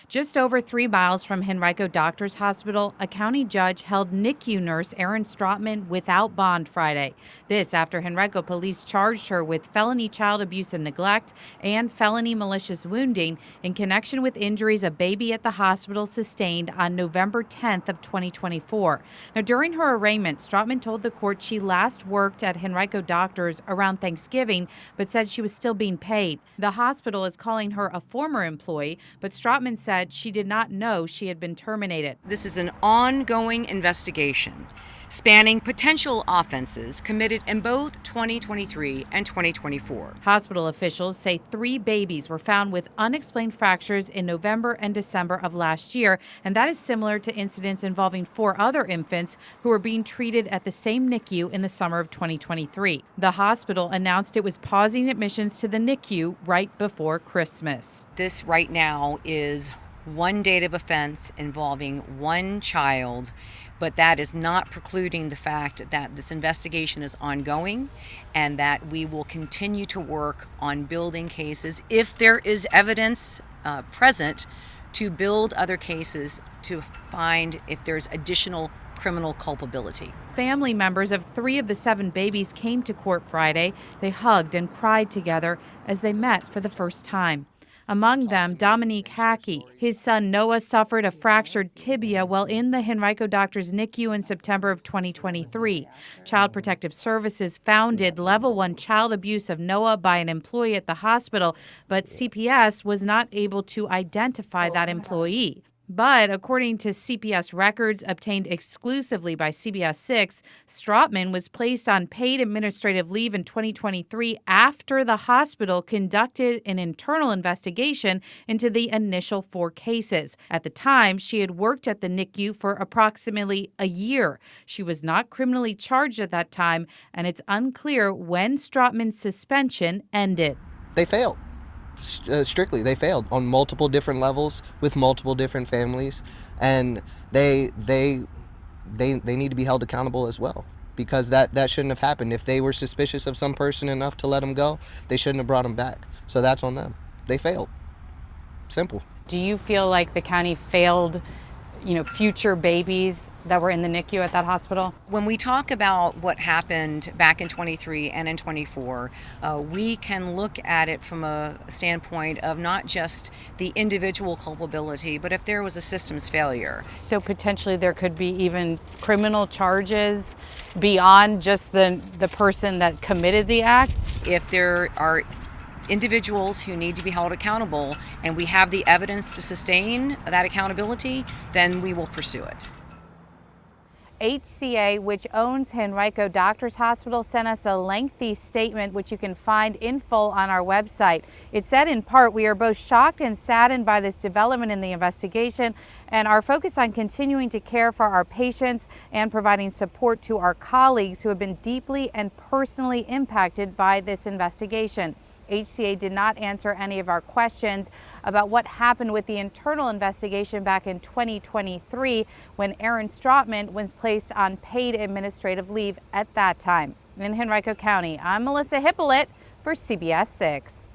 Just over 3 miles from Henrico Doctors Hospital, a county judge held NICU nurse Erin Strotman without bond Friday. This after Henrico police charged her with felony child abuse and neglect and felony malicious wounding in connection with injuries a baby at the hospital sustained on November 10th of 2024. Now, during her arraignment, Strotman told the court she last worked at Henrico Doctors around Thanksgiving, but said she was still being paid. The hospital is calling her a former employee, but Strotman said she did not know she had been terminated. This is an ongoing investigation spanning potential offenses committed in both 2023 and 2024. Hospital officials say 3 babies were found with unexplained fractures in November and December of last year, and that is similar to incidents involving 4 other infants who were being treated at the same NICU in the summer of 2023. The hospital announced it was pausing admissions to the NICU right before Christmas. This right now is one date of offense involving one child, but that is not precluding the fact that this investigation is ongoing and that we will continue to work on building cases if there is evidence present to build other cases to find if there's additional criminal culpability. Family members of 3 of the 7 babies came to court Friday. They hugged and cried together as they met for the first time. Among them, Dominique Hackey. His son Noah suffered a fractured tibia while in the Henrico Doctors NICU in September of 2023. Child Protective Services founded Level 1 child abuse of Noah by an employee at the hospital, but CPS was not able to identify that employee. But according to CPS records obtained exclusively by CBS 6, Strotman was placed on paid administrative leave in 2023 after the hospital conducted an internal investigation into the initial 4 cases. At the time, she had worked at the NICU for approximately a year. She was not criminally charged at that time, and it's unclear when Strotman's suspension ended. They failed. Strictly, they failed on multiple different levels with multiple different families, and they need to be held accountable as well, because that shouldn't have happened. If they were suspicious of some person enough to let him go, they shouldn't have brought him back. So that's on them. They failed. Simple. Do you feel like the county failed, future babies that were in the NICU at that hospital? When we talk about what happened back in 23 and in 24, we can look at it from a standpoint of not just the individual culpability, but if there was a systems failure. So potentially there could be even criminal charges beyond just the person that committed the acts? If there are individuals who need to be held accountable and we have the evidence to sustain that accountability, then we will pursue it. HCA, which owns Henrico Doctors Hospital, sent us a lengthy statement which you can find in full on our website. It said in part, "We are both shocked and saddened by this development in the investigation and are focused on continuing to care for our patients and providing support to our colleagues who have been deeply and personally impacted by this investigation." HCA did not answer any of our questions about what happened with the internal investigation back in 2023 when Erin Strotman was placed on paid administrative leave at that time. In Henrico County, I'm Melissa Hippolyte for CBS 6.